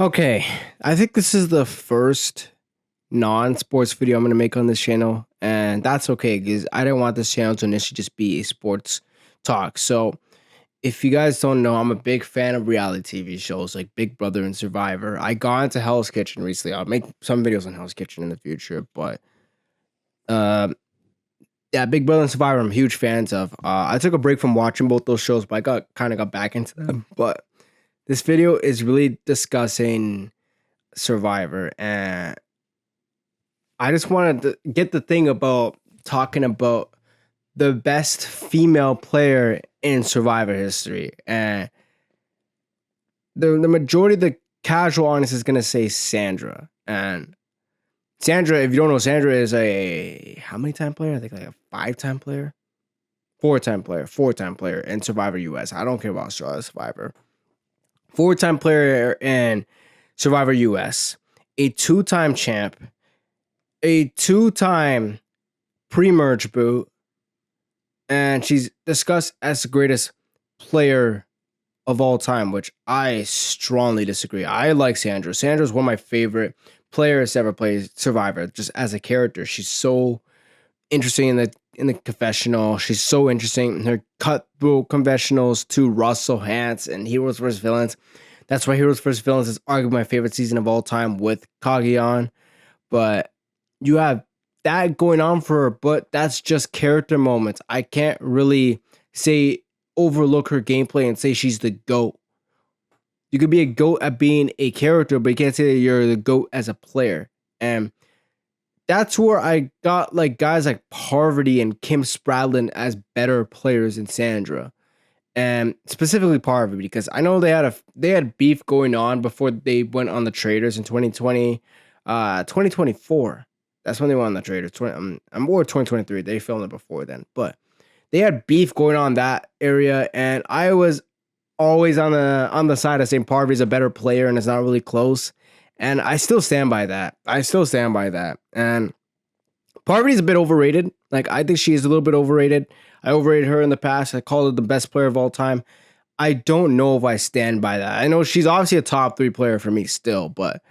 Okay, I think this is the first non-sports video I'm gonna make on this channel, and that's okay because I didn't want this channel to initially just be a sports talk. So, if you guys don't know, I'm a big fan of reality TV shows like Big Brother and Survivor. I got into Hell's Kitchen recently. I'll make some videos on Hell's Kitchen in the future, but um, yeah, Big Brother and Survivor, I'm huge fans of. I took a break from watching both those shows, but I got back into them. But this video is really discussing Survivor, and I just wanted to get the thing about talking about the best female player in Survivor history. And the majority of the casual audience is gonna say Sandra. And Sandra, if you don't know, Sandra is a how many time player? I think like a 5-time player, 4-time player in Survivor US. I don't care about Australia Survivor. 4-time player in Survivor US, a 2-time champ, a 2-time pre-merge boot, and she's discussed as the greatest player of all time, which I strongly disagree. I like Sandra. Sandra's one of my favorite players to ever play Survivor. Just as a character, she's so interesting in the confessional. She's so interesting in her cutthroat confessionals to Russell Hantz and Heroes vs. Villains. That's why Heroes vs. Villains is arguably my favorite season of all time with Kagion. But you have that going on for her, but that's just character moments. I can't really say overlook her gameplay and say she's the GOAT. You could be a GOAT at being a character, but you can't say that you're the GOAT as a player. And that's where I got like guys like Parvati and Kim Spradlin as better players than Sandra. And specifically Parvati, because I know they had beef going on before they went on the Traders in 2024. That's when they went on the Traders. I'm more 2023. They filmed it before then, but they had beef going on that area, and I was always on the side of saying Parvati's a better player and it's not really close. And I still stand by that. And Parvati's a bit overrated. Like, I think she is a little bit overrated. I overrated her in the past. I called her the best player of all time. I don't know if I stand by that. I know she's obviously a top 3 player for me still, but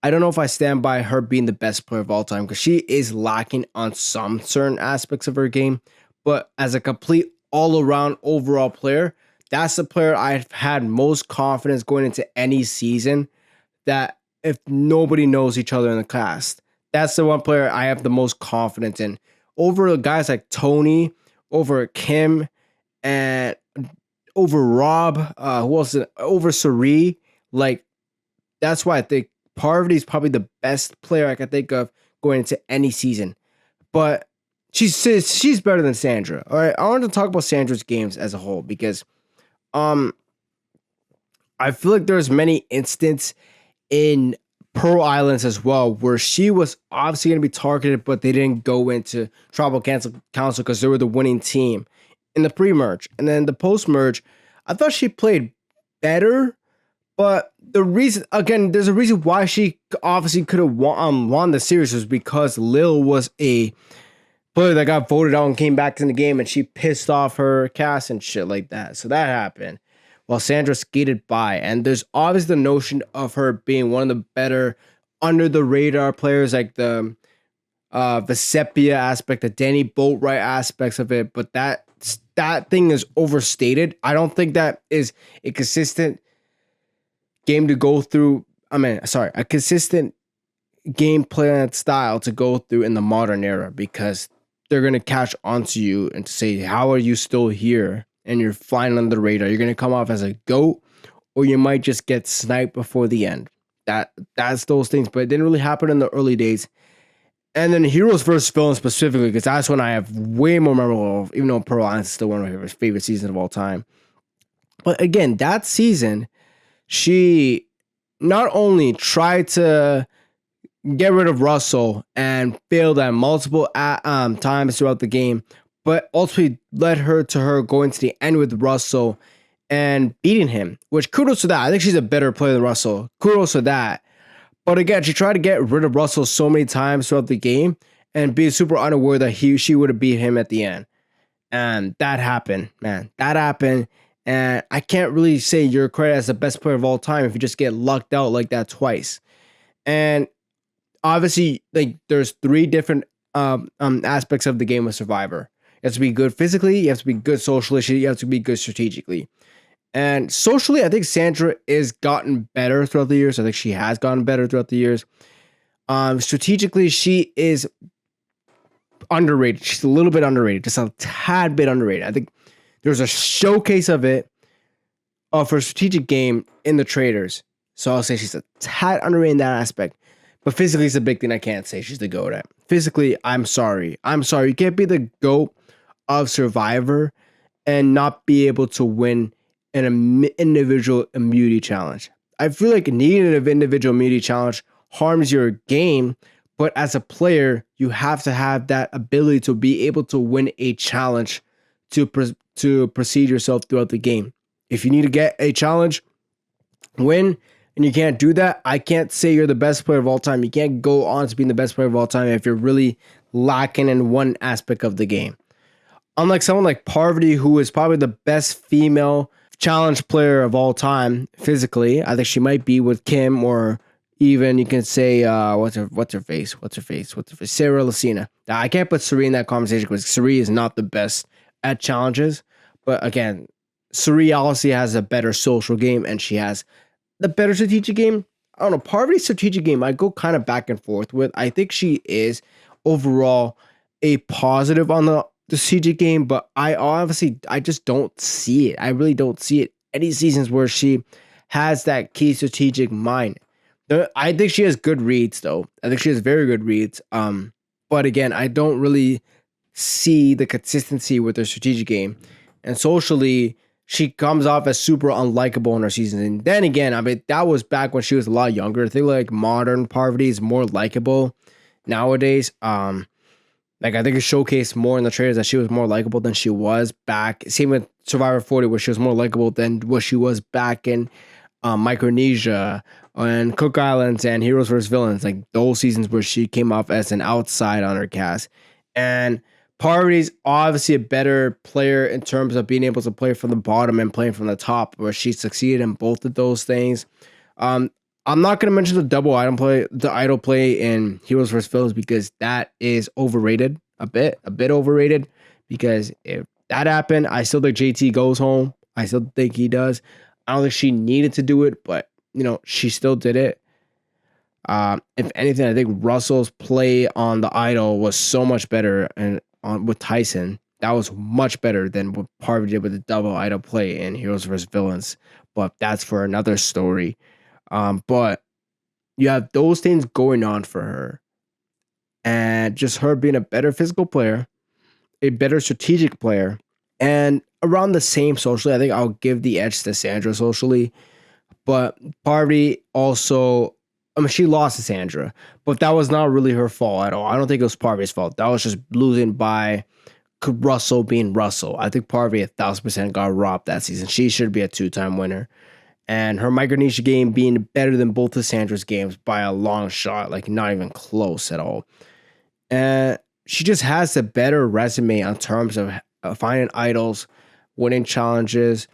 I don't know if I stand by her being the best player of all time because she is lacking on some certain aspects of her game. But as a complete all-around overall player, that's the player I've had most confidence going into any season, that if nobody knows each other in the cast, that's the one player I have the most confidence in. Over guys like Tony, over Kim, and over Rob, who else? Over Sari. Like, that's why I think Parvati is probably the best player I can think of going into any season. But she's better than Sandra. All right, I want to talk about Sandra's games as a whole because I feel like there's many instances in Pearl Islands as well where she was obviously going to be targeted, but they didn't go into Tribal Council because they were the winning team in the pre-merge. And then the post-merge, I thought she played better, but the reason, again, there's a reason why she obviously could have won the series was because Lil was a player that got voted out and came back to the game, and she pissed off her cast and shit like that. So that happened while Sandra skated by. And there's obviously the notion of her being one of the better under the radar players, like the Vesepia aspect, the Danny Boatwright aspects of it. But that thing is overstated. I don't think that is a consistent game to go through. A consistent game plan style to go through in the modern era, because they're going to catch onto you and to say, how are you still here? And you're flying under the radar. You're going to come off as a GOAT, or you might just get sniped before the end. That's those things, but it didn't really happen in the early days. And then Heroes vs. Villains specifically, because that's when I have way more memorable of, even though Pearl Islands is still one of my favorite seasons of all time. But again, that season, she not only tried to get rid of Russell and failed at multiple times throughout the game, but ultimately led her to her going to the end with Russell and beating him, which kudos to that. I think she's a better player than Russell. Kudos to that. But again, she tried to get rid of Russell so many times throughout the game and be super unaware that she would have beat him at the end. And that happened, man. That happened. And I can't really say you're credited as the best player of all time if you just get lucked out like that twice. And obviously, like there's three different aspects of the game of Survivor. You have to be good physically, you have to be good socially, you have to be good strategically. And socially, I think Sandra is gotten better throughout the years. I think she has gotten better throughout the years. Strategically, she is underrated. She's a little bit underrated, just a tad bit underrated. I think there's a showcase of it of her strategic game in the traders. So I'll say she's a tad underrated in that aspect. But physically is a big thing I can't say she's the GOAT at. Physically, I'm sorry. I'm sorry. You can't be the GOAT of Survivor and not be able to win an individual immunity challenge. I feel like needing an individual immunity challenge harms your game, but as a player, you have to have that ability to be able to win a challenge to proceed yourself throughout the game. If you need to get a challenge, win, and you can't do that, I can't say you're the best player of all time. You can't go on to being the best player of all time if you're really lacking in one aspect of the game. Unlike someone like Parvati, who is probably the best female challenge player of all time physically, I think she might be with Kim, or even you can say what's her face, Sarah Lucina. Now, I can't put Suri in that conversation because Suri is not the best at challenges, but again, Suri obviously has a better social game and she has the better strategic game. I don't know, Parvati's strategic game I go kind of back and forth with. I think she is overall a positive on the strategic game, but I just don't see it. I really don't see it any seasons where she has that key strategic mind. I think she has good reads though. I think she has very good reads. But again, I don't really see the consistency with her strategic game. And socially, she comes off as super unlikable in her season. And then again, I mean, that was back when she was a lot younger. I think like modern Parvati is more likable nowadays. Like I think it showcased more in the trailers that she was more likable than she was back. Same with Survivor 40, where she was more likable than what she was back in Micronesia and Cook Islands and Heroes vs. Villains. Like those seasons where she came off as an outside on her cast. And Parvati's obviously a better player in terms of being able to play from the bottom and playing from the top, where she succeeded in both of those things. I'm not going to mention the idol play in Heroes vs. Villains because that is overrated, a bit overrated. Because if that happened, I still think JT goes home. I still think he does. I don't think she needed to do it, but she still did it. If anything, I think Russell's play on the idol was so much better, and with Tyson, that was much better than what Parvati did with the double idol play in Heroes vs. Villains. But that's for another story. But you have those things going on for her, and just her being a better physical player, a better strategic player, and around the same socially. I think I'll give the edge to Sandra socially, but Parvati also, I mean, she lost to Sandra, but that was not really her fault at all. I don't think it was Parvati's fault. That was just losing by Russell being Russell. I think Parvati 1,000% got robbed that season. She should be a 2-time winner. And her Micronesia game being better than both of Sandra's games by a long shot, like not even close at all. And she just has a better resume in terms of finding idols, winning challenges,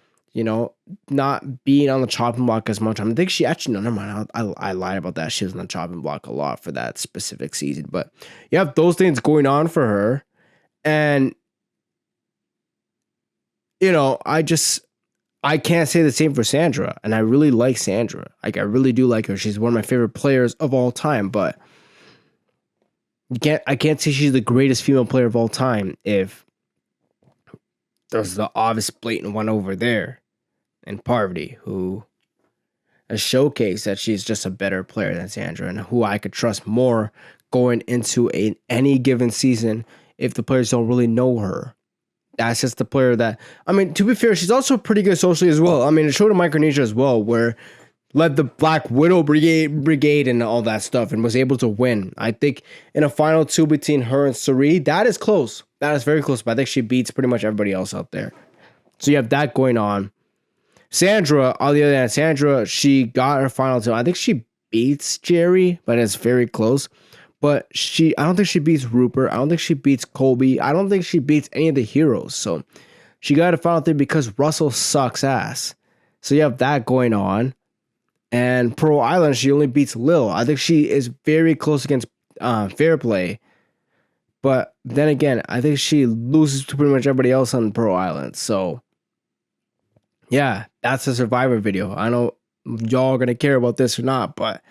not being on the chopping block as much. I think she actually, no, never mind. I lied about that. She was on the chopping block a lot for that specific season. But you have those things going on for her. And, I can't say the same for Sandra. And I really like Sandra. Like, I really do like her. She's one of my favorite players of all time. But I can't say she's the greatest female player of all time if there's the obvious blatant one over there. And Parvati, who has showcased that she's just a better player than Sandra, and who I could trust more going into any given season if the players don't really know her. That's just the player that, I mean, to be fair, she's also pretty good socially as well. I mean, it showed in Micronesia as well, where led the Black Widow Brigade and all that stuff and was able to win. I think in a final two between her and Suri, that is close. That is very close, but I think she beats pretty much everybody else out there. So you have that going on. Sandra, on the other hand, she got her final two. I think she beats Jerry, but it's very close. But I don't think she beats Rupert. I don't think she beats Colby. I don't think she beats any of the heroes. So she got a final three because Russell sucks ass. So you have that going on. And Pearl Island, she only beats Lil. I think she is very close against Fair Play. But then again, I think she loses to pretty much everybody else on Pearl Island. So, yeah, that's a Survivor video. I know y'all are going to care about this or not, but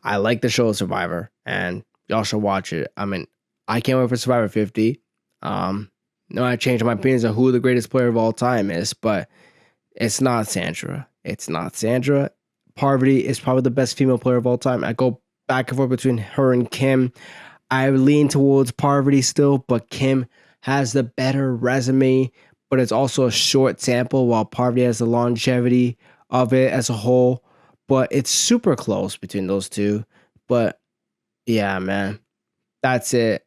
I like the show Survivor, and y'all should watch it. I mean, I can't wait for Survivor 50. No, I changed my opinions on who the greatest player of all time is, but it's not Sandra. It's not Sandra. Parvati is probably the best female player of all time. I go back and forth between her and Kim. I lean towards Parvati still, but Kim has the better resume, but it's also a short sample while Parvati has the longevity of it as a whole. But it's super close between those two. But yeah, man, that's it.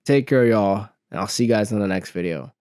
Take care, y'all, and I'll see you guys in the next video.